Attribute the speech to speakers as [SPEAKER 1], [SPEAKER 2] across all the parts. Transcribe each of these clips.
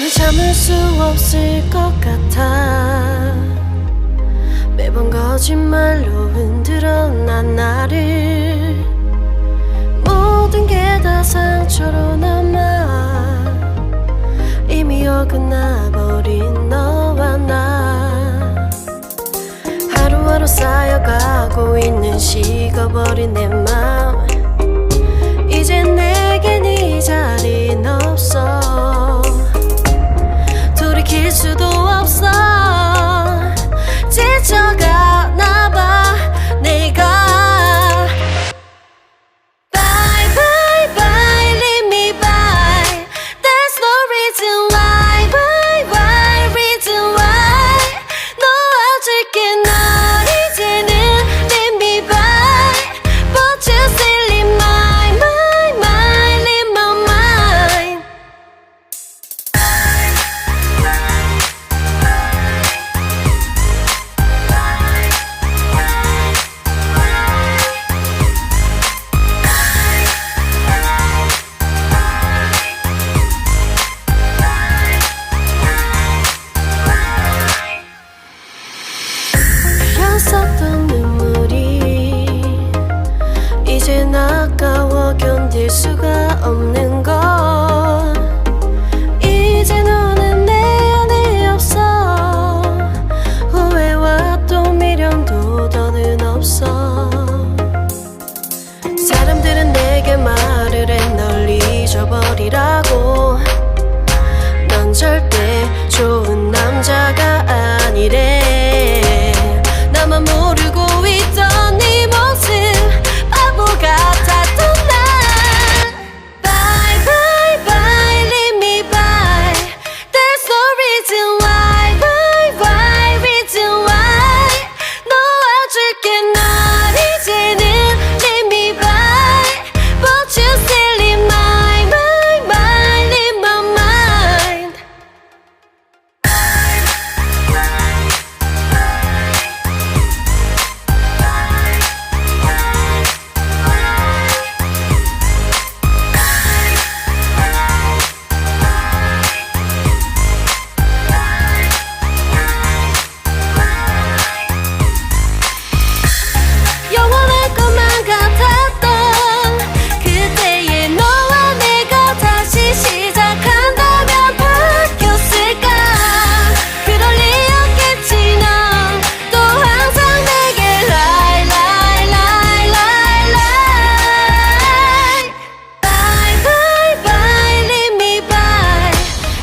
[SPEAKER 1] 더는 참을 수 없을 것 같아. 매번 거짓말로 흔들어 난 나를. 모든 게 다 상처로 남아 이미 어긋나버린 너와 나. 하루하루 쌓여가고 있는 식어버린 내 맘. 이젠 내겐 이 자리는 없어. 돌이킬 수도 없어. 지쳐가나 봐 내가. Bye bye bye leave me by. There's no reason why. Why why reason why. 놓아줄게 널 이제는 leave me by. But you still in my mind in my mind. 흘렸었던 눈물이 이젠 아까워 견딜 수가 없는 걸. 이제 너는 내 안에 없어. 후회와 또 미련도 더는 없어. 사람들은 내게 말을 해 널 잊어버리라고. 넌 절대 좋은 남자가 아니래. 나만 모르고 있던 네 모습 바보 같았던 날. Bye bye bye leave me by. There's no reason why. Why reason why. 놓아줄게 널 이제는 leave me by. But you still in my mind in my mind. 영원할 것만 같았던 그때의 너와 내가 다시 시작한다면 바뀌었을까. 그럴 리 없겠지. 넌 또 항상 내게 lie lie lie lie lie. Bye bye bye leave me by.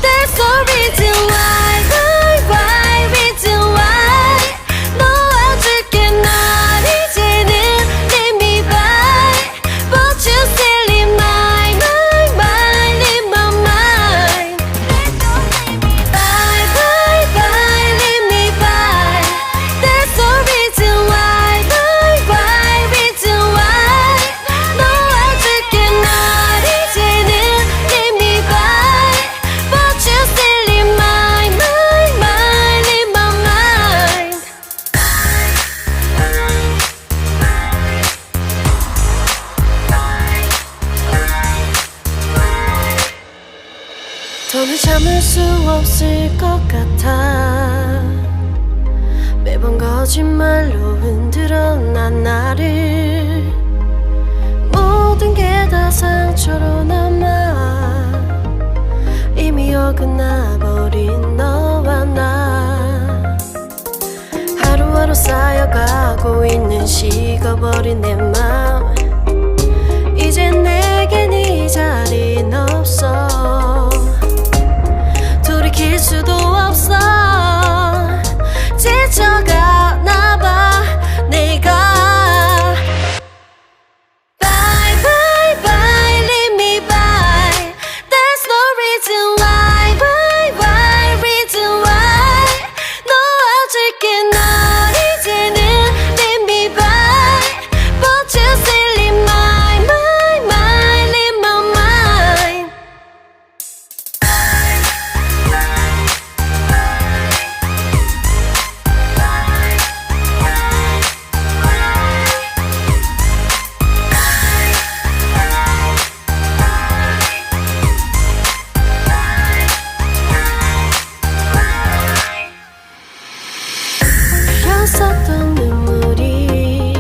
[SPEAKER 1] There's no reason why. Why reason why. 놓아줄게 널 이제는 leave me by. But you still in my mind in my mind. Bye bye bye leave me by. There's no reason why. Why reason why. 놓아줄게 널 이제는 leave me by. But you still in my mind in my mind. 더는 참을 수 없을 것 같아. 매번 거짓말로 흔들어 난 나를. 모든 게 다 상처로 남아 이미 어긋나버린 너와 나. 하루하루 쌓여가고 있는 식어버린 내 맘. 이젠 내겐 이 자리는 없어. 돌이킬 수도 없어. 지쳐가나 봐 내가. Bye bye bye leave me by. There's no reason why. Why reason why. 놓아줄게 널 이제는 leave me by. But you still in my mind in my mind. 흘렸었던 눈물이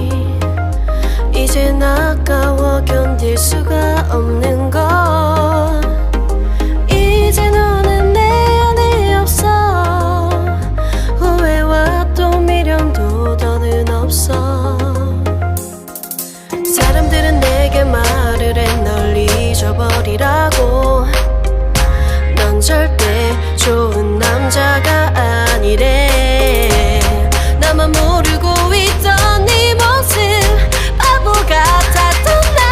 [SPEAKER 1] 이젠 아까워 견딜 수가 없는 걸. 이제 너는 내 안에 없어. 후회와 또 미련도 더는 없어. 사람들은 내게 말을 해 널 잊어버리라고. 넌 절대 좋은 남자가 아니래. 나만 모르고 있던 네 모습 바보 같았던 날.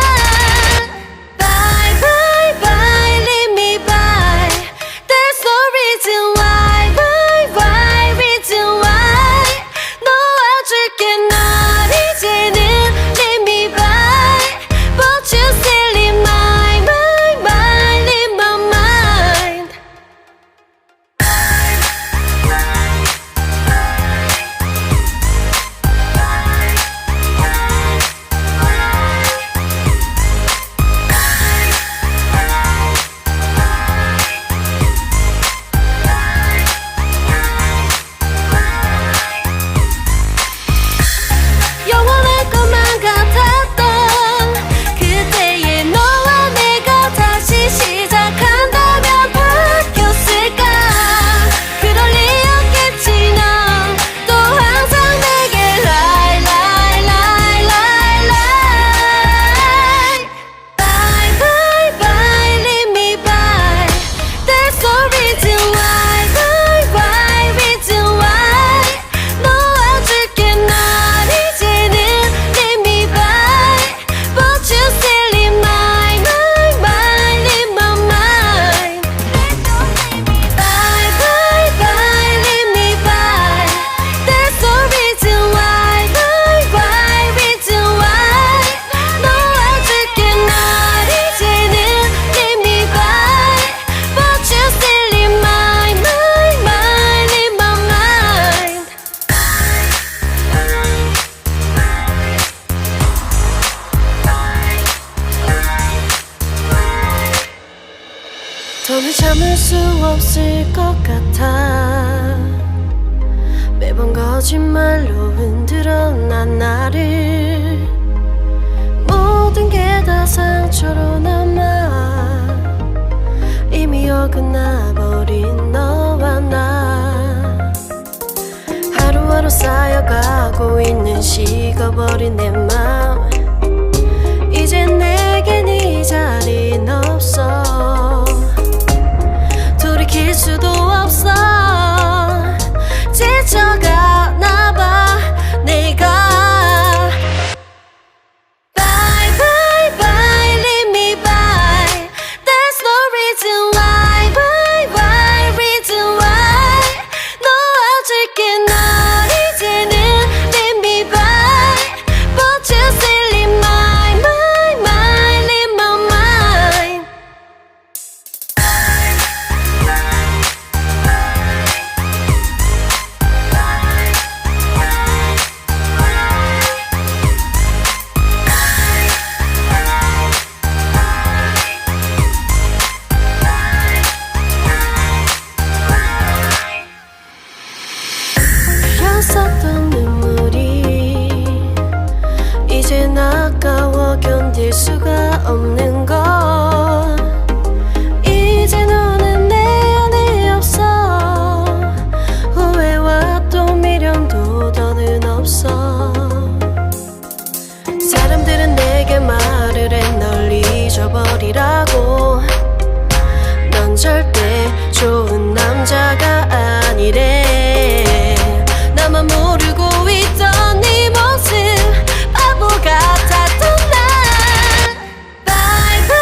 [SPEAKER 1] Bye bye bye leave me by. There's no reason why. Why why reason why. 놓아줄게 널 이제는 leave me by. But you still in my mind in my mind. 영원할 것만 같았던 그때의 너와 내가 다시 시작한다면 바뀌었을까. 그럴 리 없겠지. 넌 또 항상 내게 lie lie lie lie lie. Bye bye bye leave me by. There's no reason why. Why reason why. 놓아줄게 널 이제는 leave me by. But you still in my mind in my mind. Bye bye bye leave me by. There's no reason why. Why reason why. 놓아줄게 널 이제는 leave me by. But you still in my mind in my mind. 더는 참을 수 없을 것 같아. 매번 거짓말로 흔들어 난 나를. 모든 게 다 상처로 남아. 이미 어긋나버린 너와 나. 하루하루 쌓여가고 있는 식어버린 내 맘. 이젠 내겐 이 자리는 없어. 돌이킬 수도 없어. 지쳐가나 봐 내가. Bye bye bye leave me by. There's no reason why. Why reason why. 놓아줄게 널 이제는 leave me by. But you still in my mind in my mind. 흘렸었던 눈물이 이젠 아까워 견딜 수가 없는 걸. 이제 너는 내 안에 없어. 후회와 또 미련도 더는 없어. 사람들은 내게 말을 해 널 잊어버리라고. 넌 절대 좋은 남자가 아니래. 나만 모르고 있던 네 모습 바보 같았던 날. Bye bye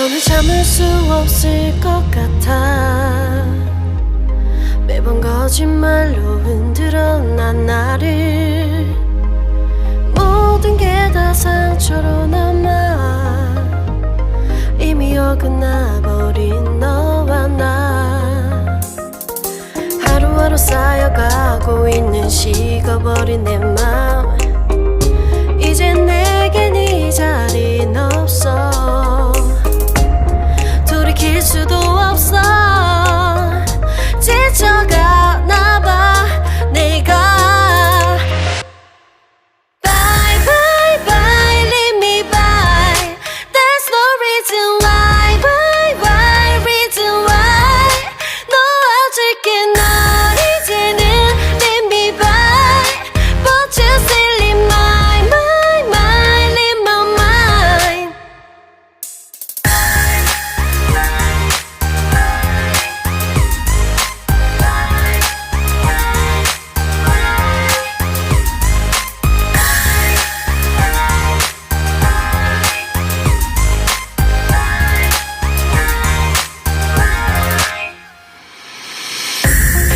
[SPEAKER 1] 너는 참을 수 없을 것 같아. 매번 거짓말로 흔들어 난 나를. 모든 게 다 상처로 남아 이미 어긋나버린 너와 나. 하루하루 쌓여가고 있는 식어버린 내 맘. 이젠 내겐 이 자리는 없어. 돌이킬 수도 없어. 지쳐가나봐 내가. Bye bye bye leave me by. There's no reason why. Why why reason why. 놓아줄게 널 이제는 leave me by. But you still in my mind, in my mind.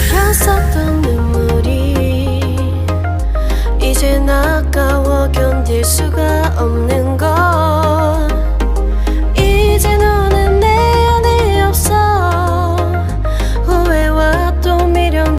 [SPEAKER 1] 흘렸었던 눈물이 이젠 아까워 견딜 수가 없는 걸.